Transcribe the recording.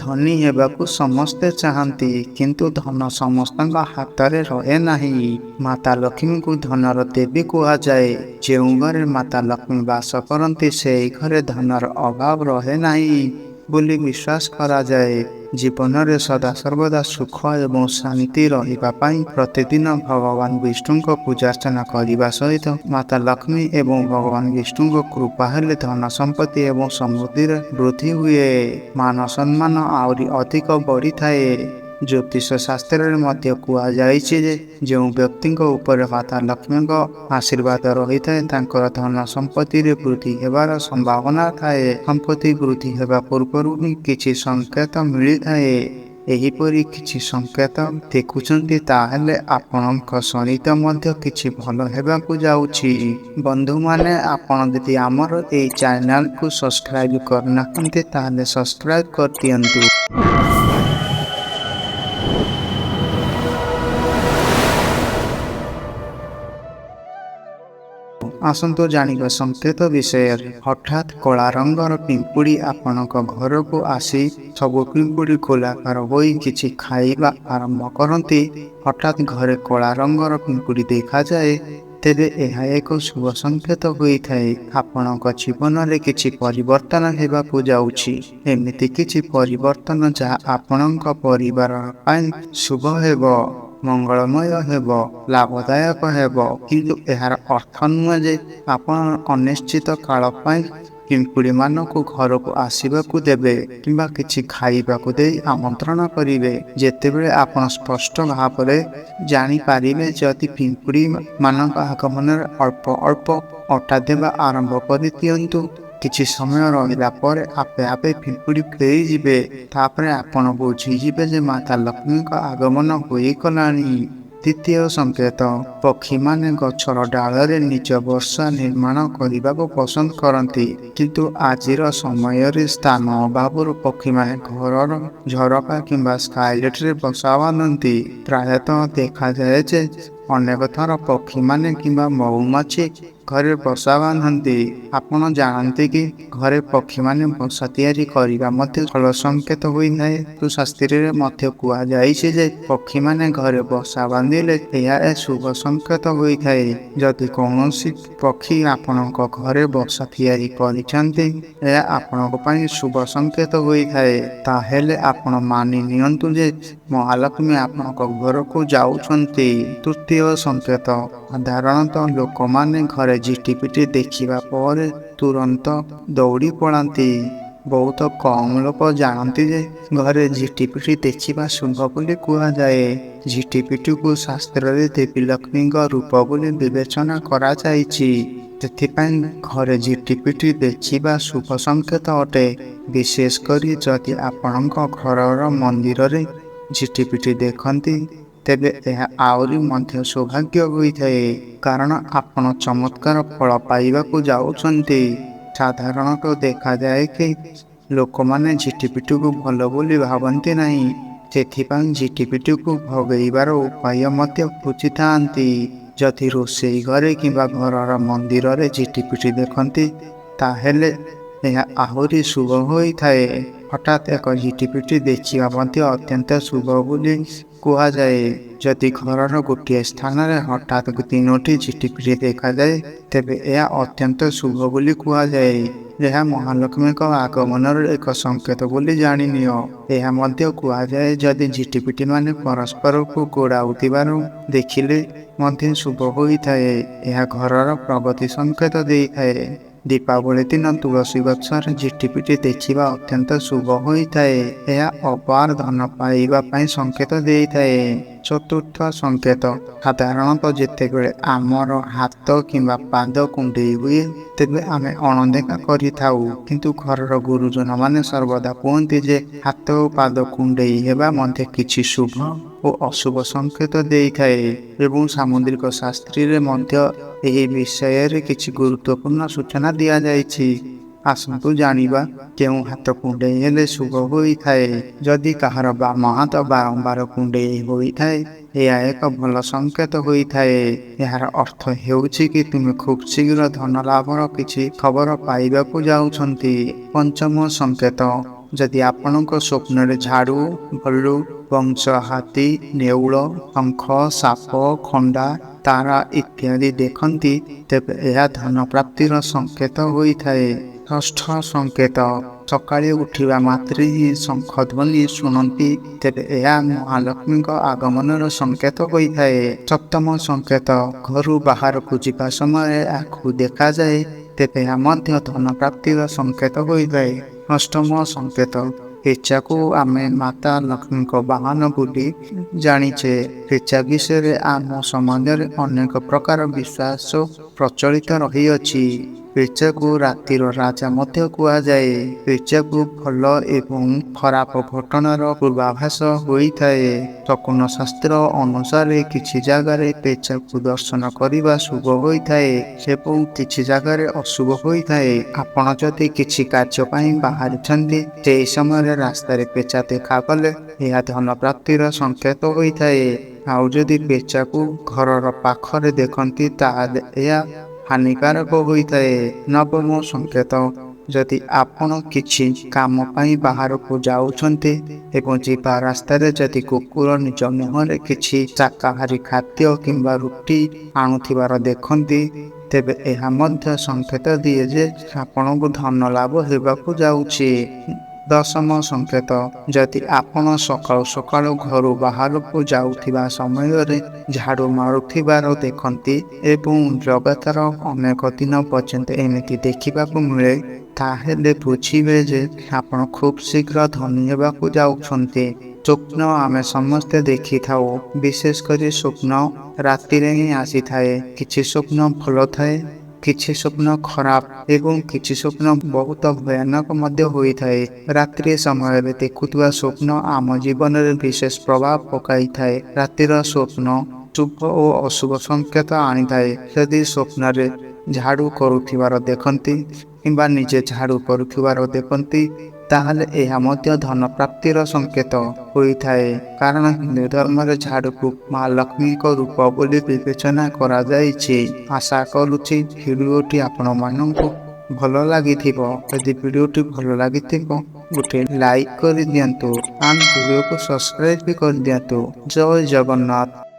ଧନୀ ହେବାକୁ ସମସ୍ତେ ଚାହାନ୍ତି, କିନ୍ତୁ ଧନ ସମସ୍ତଙ୍କ ହାତରେ ରହେ ନାହିଁ। ମାତା ଲକ୍ଷ୍ମୀଙ୍କୁ ଧନର ଦେବୀ କୁହାଯାଏ। ଯେଉଁ ଘରେ ମାତା ଲକ୍ଷ୍ମୀ ବାସ କରନ୍ତି, ସେହି ଘରେ ଧନର ଅଭାବ ରହେ ନାହିଁ ବୋଲି ବିଶ୍ୱାସ କରାଯାଏ। ଜୀବନରେ ସଦାସର୍ବଦା ସୁଖ ଏବଂ ଶାନ୍ତି ରହିବା ପାଇଁ ପ୍ରତିଦିନ ଭଗବାନ ବିଷ୍ଣୁଙ୍କ ପୂଜାର୍ଚ୍ଚନା କରିବା ସହିତ ମାତା ଲକ୍ଷ୍ମୀ ଏବଂ ଭଗବାନ ବିଷ୍ଣୁଙ୍କ କୃପା ହେଲେ ଧନ ସମ୍ପତ୍ତି ଏବଂ ସମୃଦ୍ଧିରେ ବୃଦ୍ଧି ହୁଏ। ମାନ ସମ୍ମାନ ଆହୁରି ଅଧିକ ବଢ଼ିଥାଏ। ଜ୍ୟୋତିଷ ଶାସ୍ତ୍ରରେ ମଧ୍ୟ କୁହାଯାଇଛି ଯେ ଯେଉଁ ବ୍ୟକ୍ତିଙ୍କ ଉପରେ ମାତା ଲକ୍ଷ୍ମୀଙ୍କ ଆଶୀର୍ବାଦ ରହିଥାଏ, ତାଙ୍କର ଧନ ସମ୍ପତ୍ତିରେ ବୃଦ୍ଧି ହେବାର ସମ୍ଭାବନା ଥାଏ। ସମ୍ପତ୍ତି ବୃଦ୍ଧି ହେବା ପୂର୍ବରୁ ହିଁ କିଛି ସଂକେତ ମିଳିଥାଏ। ଏହିପରି କିଛି ସଂକେତ ଦେଖୁଛନ୍ତି, ତାହେଲେ ଆପଣଙ୍କ ସହିତ ମଧ୍ୟ କିଛି ଭଲ ହେବାକୁ ଯାଉଛି। ବନ୍ଧୁମାନେ, ଆପଣ ଯଦି ଆମର ଏହି ଚ୍ୟାନେଲକୁ ସବସ୍କ୍ରାଇବ୍ କରିନାହାନ୍ତି, ତାହେଲେ ସବସ୍କ୍ରାଇବ୍ କରିଦିଅନ୍ତୁ। ଆସନ୍ତୁ ଜାଣିବା ସଂକେତ ବିଷୟରେ। ହଠାତ୍ କଳା ରଙ୍ଗର ପିମ୍ପୁଡ଼ି ଆପଣଙ୍କ ଘରକୁ ଆସି ସବୁ ପିମ୍ପୁଡ଼ି ଗୋଲାକାର ହୋଇ କିଛି ଖାଇବା ଆରମ୍ଭ କରନ୍ତି। ହଠାତ୍ ଘରେ କଳା ରଙ୍ଗର ପିମ୍ପୁଡ଼ି ଦେଖାଯାଏ, ତେବେ ଏହା ଏକ ଶୁଭ ସଂକେତ ହୋଇଥାଏ। ଆପଣଙ୍କ ଜୀବନରେ କିଛି ପରିବର୍ତ୍ତନ ହେବାକୁ ଯାଉଛି। ଏମିତି କିଛି ପରିବର୍ତ୍ତନ ଯାହା ଆପଣଙ୍କ ପରିବାର ପାଇଁ ଶୁଭ ହେବ, ମଙ୍ଗଳମୟ ହେବ, ଲାଭଦାୟକ ହେବ। କିନ୍ତୁ ଏହାର ଅର୍ଥ ନୁହେଁ ଯେ ଆପଣ ଅନିଶ୍ଚିତ କାଳ ପାଇଁ ପିମ୍ପୁଡ଼ିମାନଙ୍କୁ ଘରକୁ ଆସିବାକୁ ଦେବେ କିମ୍ବା କିଛି ଖାଇବାକୁ ଦେଇ ଆମନ୍ତ୍ରଣ କରିବେ। ଯେତେବେଳେ ଆପଣ ସ୍ପଷ୍ଟ ଭାବରେ ଜାଣିପାରିବେ, ଯଦି ପିମ୍ପୁଡ଼ିମାନଙ୍କ ଆଗମନରେ ଅଳ୍ପ ଅଳ୍ପ ଅଟା ଦେବା ଆରମ୍ଭ କରିଦିଅନ୍ତୁ। କିଛି ସମୟ ରହିଲା ପରେ ଆପେ ଆପେ ପିମ୍ପୁଡ଼ି ଫେରିଯିବେ। ତାପରେ ଆପଣ ବୁଝିଯିବେ ଯେ ମାତା ଲକ୍ଷ୍ମୀଙ୍କ ଆଗମନ ହୋଇଗଲାଣି। ଦ୍ୱିତୀୟ ସଂକେତ, ପକ୍ଷୀମାନେ ଗଛର ଡାଳରେ ନିଜ ବସା ନିର୍ମାଣ କରିବାକୁ ପସନ୍ଦ କରନ୍ତି, କିନ୍ତୁ ଆଜିର ସମୟରେ ସ୍ଥାନ ଅଭାବରୁ ପକ୍ଷୀମାନେ ଘରର ଝରକା କିମ୍ବା ସ୍କାଇଲେଟ୍ରେ ବସା ବାନ୍ଧନ୍ତି। ପ୍ରାୟତଃ ଦେଖାଯାଏ ଯେ ଅନେକ ଥର ପକ୍ଷୀମାନେ କିମ୍ବା ମହୁମାଛି ଘରେ ବସା ବାନ୍ଧନ୍ତି। ଆପଣ ଜାଣନ୍ତି କି ଘରେ ପକ୍ଷୀମାନେ ବସା ତିଆରି କରିବା ମଧ୍ୟ ଭଲ ସଂକେତ ହୋଇଥାଏ। ଶାସ୍ତ୍ରରେ ମଧ୍ୟ କୁହାଯାଇଛି ଯେ ପକ୍ଷୀମାନେ ଘରେ ବସା ବାନ୍ଧିଲେ ଏହା ଶୁଭ ସଂକେତ ହୋଇଥାଏ। ଯଦି କୌଣସି ପକ୍ଷୀ ଆପଣଙ୍କ ଘରେ ବସା ତିଆରି କରିଛନ୍ତି, ଏହା ଆପଣଙ୍କ ପାଇଁ ଶୁଭ ସଂକେତ ହୋଇଥାଏ। ତାହେଲେ ଆପଣ ମାନି ନିଅନ୍ତୁ ଯେ ମହାଲକ୍ଷ୍ମୀ ଆପଣଙ୍କ ଘରକୁ ଯାଉଛନ୍ତି। ତୃତୀୟ ସଂକେତ, ସାଧାରଣତଃ ଲୋକମାନେ ଘରେ ଝିଟିପିଟି ଦେଖିବା ପରେ ତୁରନ୍ତ ଦୌଡ଼ି ପଳାନ୍ତି। ବହୁତ କମ୍ ଲୋକ ଜାଣନ୍ତି ଯେ ଘରେ ଝିଟିପିଟି ଦେଖିବା ଶୁଭ ବୋଲି କୁହାଯାଏ। ଝିଟିପିଟିକୁ ଶାସ୍ତ୍ରରେ ଦେବୀ ଲକ୍ଷ୍ମୀଙ୍କ ରୂପ ବୋଲି ବିବେଚନା କରାଯାଇଛି। ସେଥିପାଇଁ ଘରେ ଝିଟିପିଟି ଦେଖିବା ଶୁଭ ସଂକେତ ଅଟେ। ବିଶେଷ କରି ଯଦି ଆପଣଙ୍କ ଘରର ମନ୍ଦିରରେ ଝିଟିପିଟି ଦେଖନ୍ତି, ତେବେ ଏହା ଆହୁରି ମଧ୍ୟ ସୌଭାଗ୍ୟ ହୋଇଥାଏ, କାରଣ ଆପଣ ଚମତ୍କାର ଫଳ ପାଇବାକୁ ଯାଉଛନ୍ତି। ସାଧାରଣତଃ ଦେଖାଯାଏ କି ଲୋକମାନେ ଝିଟିପିଟିକୁ ଭଲ ବୋଲି ଭାବନ୍ତି ନାହିଁ। ସେଥିପାଇଁ ଝିଟିପିଟିକୁ ଭଗେଇବାର ଉପାୟ ମଧ୍ୟ ଖୋଜିଥାନ୍ତି। ଯଦି ରୋଷେଇ ଘରେ କିମ୍ବା ଘରର ମନ୍ଦିରରେ ଝିଟିପିଟି ଦେଖନ୍ତି, ତାହେଲେ ଏହା ଆହୁରି ଶୁଭ ହୋଇଥାଏ। ହଠାତ୍ ଏକ ଝିଟିପିଟି ଦେଖିବା ମଧ୍ୟ ଅତ୍ୟନ୍ତ ଶୁଭ ବୋଲି କୁହାଯାଏ। ଯଦି ଘରର ଗୋଟିଏ ସ୍ଥାନରେ ହଠାତ୍ 3ଟି ଝିଟିପିଟି ଦେଖାଯାଏ, ତେବେ ଏହା ଅତ୍ୟନ୍ତ ଶୁଭ ବୋଲି କୁହାଯାଏ। ଏହା ମହାଲକ୍ଷ୍ମୀଙ୍କ ଆଗମନର ଏକ ସଂକେତ ବୋଲି ଜାଣିନିଅ। ଏହା ମଧ୍ୟ କୁହାଯାଏ, ଯଦି ଝିଟିପିଟିମାନେ ପରସ୍ପରକୁ ଗୋଡ଼ାଉଥିବାର ଦେଖିଲେ ମଧ୍ୟ ଶୁଭ ହୋଇଥାଏ। ଏହା ଘରର ପ୍ରଗତି ସଂକେତ ଦେଇଥାଏ। ଦୀପାବଳି ଦିନ ତୁଳସୀ ଗଛରେ ଝିଟିପିଟି ଦେଖିବା ଅତ୍ୟନ୍ତ ଶୁଭ ହୋଇଥାଏ। ଏହା ଅପାର ଧନ ପାଇବା ପାଇଁ ସଂକେତ ଦେଇଥାଏ। ଚତୁର୍ଥ ସଂକେତ, ସାଧାରଣତଃ ଯେତେବେଳେ ଆମର ହାତ କିମ୍ବା ପାଦ କୁଣ୍ଡେଇ ହୁଏ, ତେବେ ଆମେ ଅଣଦେଖା କରିଥାଉ। କିନ୍ତୁ ଘରର ଗୁରୁଜନମାନେ ସର୍ବଦା କୁହନ୍ତି ଯେ ହାତ ଓ ପାଦ କୁଣ୍ଡେଇ ହେବା ମଧ୍ୟ କିଛି ଶୁଭ ଓ ଅଶୁଭ ସଂକେତ ଦେଇଥାଏ। ଏବଂ ସାମୁଦ୍ରିକ ଶାସ୍ତ୍ରରେ ମଧ୍ୟ ଏହି ବିଷୟରେ କିଛି ଗୁରୁତ୍ୱପୂର୍ଣ୍ଣ ସୂଚନା ଦିଆଯାଇଛି। ଆସନ୍ତୁ ଜାଣିବା କେଉଁ ହାତ କୁଣ୍ଡେଇ ହେଲେ ଶୁଭ ହୋଇଥାଏ। ଯଦି କାହାର ବାମ ହାତ ବାରମ୍ବାର କୁଣ୍ଡେଇ ହୋଇଥାଏ, ଏହା ଏକ ଭଲ ସଂକେତ ହୋଇଥାଏ। ଏହାର ଅର୍ଥ ହେଉଛି କି ତୁମେ ଖୁବ୍ ଶୀଘ୍ର ଧନ ଲାଭର କିଛି ଖବର ପାଇବାକୁ ଯାଉଛନ୍ତି। ପଞ୍ଚମ ସଂକେତ, ଯଦି ଆପଣଙ୍କ ସ୍ୱପ୍ନରେ ଝାଡ଼ୁ, ଭଲ୍ଲୁ, ବଂଶ, ହାତୀ, ନେଉଳ, ଶଙ୍ଖ, ସାପ, ଖଣ୍ଡା, ତାରା ଇତ୍ୟାଦି ଦେଖନ୍ତି, ତେବେ ଏହା ଧନ ପ୍ରାପ୍ତିର ସଂକେତ ହୋଇଥାଏ। ଷଷ୍ଠ ସଂକେତ, ସକାଳେ ଉଠିବା ମାତ୍ରେ ହିଁ ଶଙ୍ଖ ଧ୍ୱନି ଶୁଣନ୍ତି, ତେବେ ଏହା ମହାଲକ୍ଷ୍ମୀଙ୍କ ଆଗମନର ସଂକେତ ହୋଇଥାଏ। ସପ୍ତମ ସଂକେତ, ଘରୁ ବାହାରକୁ ଯିବା ସମୟରେ ଆଖୁ ଦେଖାଯାଏ, ତେବେ ଏହା ମଧ୍ୟ ଧନ ପ୍ରାପ୍ତିର ସଂକେତ ହୋଇଥାଏ। ଅଷ୍ଟମ ସଂକେତ, ପେଚାକୁ ଆମେ ମାତା ଲକ୍ଷ୍ମୀଙ୍କ ବାହନ ବୋଲି ଜାଣିଛେ। ପେଚା ବିଷୟରେ ଆମ ସମାଜରେ ଅନେକ ପ୍ରକାର ବିଶ୍ୱାସ ପ୍ରଚଳିତ ରହିଅଛି। ପେଚାକୁ ରାତିର ରାଜା ମଧ୍ୟ କୁହାଯାଏ। ପେଚାକୁ ଭଲ ଏବଂ ଖରାପ ଘଟଣାର ପୂର୍ବାଭାସ ହୋଇଥାଏ। ଶକୁନ ଶାସ୍ତ୍ର ଅନୁସାରେ କିଛି ଜାଗାରେ ପେଚାକୁ ଦର୍ଶନ କରିବା ଶୁଭ ହୋଇଥାଏ ଏବଂ କିଛି ଜାଗାରେ ଅଶୁଭ ହୋଇଥାଏ। ଆପଣ ଯଦି କିଛି କାର୍ଯ୍ୟ ପାଇଁ ବାହାରିଛନ୍ତି, ସେହି ସମୟରେ ରାସ୍ତାରେ ପେଚା ଦେଖାଗଲେ ଏହା ଧନ ପ୍ରାପ୍ତିର ସଂକେତ ହୋଇଥାଏ। ଆଉ ଯଦି ପେଚାକୁ ଘରର ପାଖରେ ଦେଖନ୍ତି, ତାହେଲେ ଏହା ହାନିକାରକ ହୋଇଥାଏ। ନବମ ସଂକେତ, ଯଦି ଆପଣ କିଛି କାମ ପାଇଁ ବାହାରକୁ ଯାଉଛନ୍ତି ଏବଂ ଯିବା ରାସ୍ତାରେ ଯଦି କୁକୁର ନିଜ ମୁହଁରେ କିଛି ଶାକାହାରୀ ଖାଦ୍ୟ କିମ୍ବା ରୁଟି ଆଣୁଥିବାର ଦେଖନ୍ତି, ତେବେ ଏହା ମଧ୍ୟ ସଂକେତ ଦିଏ ଯେ ଆପଣଙ୍କୁ ଧନ ଲାଭ ହେବାକୁ ଯାଉଛି। ଦଶମ ସଂକେତ, ଯଦି ଆପଣ ସକାଳୁ ସକାଳୁ ଘରୁ ବାହାରକୁ ଯାଉଥିବା ସମୟରେ ଝାଡ଼ୁ ମାରୁଥିବାର ଦେଖନ୍ତି ଏବଂ ଲଗାତାର ଅନେକ ଦିନ ପର୍ଯ୍ୟନ୍ତ ଏମିତି ଦେଖିବାକୁ ମିଳେ, ତାହେଲେ ବୁଝିବେ ଯେ ଆପଣ ଖୁବ୍ ଶୀଘ୍ର ଧନୀ ହେବାକୁ ଯାଉଛନ୍ତି। ସ୍ୱପ୍ନ ଆମେ ସମସ୍ତେ ଦେଖିଥାଉ। ବିଶେଷ କରି ସ୍ୱପ୍ନ ରାତିରେ ହିଁ ଆସିଥାଏ। କିଛି ସ୍ୱପ୍ନ ଭଲ ଥାଏ, କିଛି ସ୍ୱପ୍ନ ଖରାପ ଏବଂ କିଛି ସ୍ୱପ୍ନ ବହୁତ ଭୟାନକ ମଧ୍ୟ ହୋଇଥାଏ। ରାତ୍ରି ସମୟରେ ଦେଖୁଥିବା ସ୍ୱପ୍ନ ଆମ ଜୀବନରେ ବିଶେଷ ପ୍ରଭାବ ପକାଇଥାଏ। ରାତିର ସ୍ୱପ୍ନ ଶୁଭ ଓ ଅଶୁଭ ସଂକେତ ଆଣିଥାଏ। ଯଦି ସ୍ୱପ୍ନରେ ଝାଡ଼ୁ କରୁଥିବାର ଦେଖନ୍ତି କିମ୍ବା ନିଜେ ଝାଡ଼ୁ କରୁଥିବାର ଦେଖନ୍ତି, ତାହେଲେ ଏହା ମଧ୍ୟ ଧନ ପ୍ରାପ୍ତିର ସଂକେତ ହୋଇଥାଏ। କାରଣ ହିନ୍ଦୁ ଧର୍ମରେ ଝାଡ଼ୁକୁ ମା ଲକ୍ଷ୍ମୀଙ୍କ ରୂପ ବୋଲି ବିବେଚନା କରାଯାଇଛି। ଆଶା କରୁଛି ଭିଡ଼ିଓଟି ଆପଣମାନଙ୍କୁ ଭଲ ଲାଗିଥିବ। ଯଦି ଭିଡ଼ିଓଟି ଭଲ ଲାଗିଥିବ, ଗୋଟେ ଲାଇକ୍ କରିଦିଅନ୍ତୁ। ଆମ ଭିଡ଼ିଓକୁ ସବସ୍କ୍ରାଇବ୍ ବି କରିଦିଅନ୍ତୁ। ଜୟ ଜଗନ୍ନାଥ।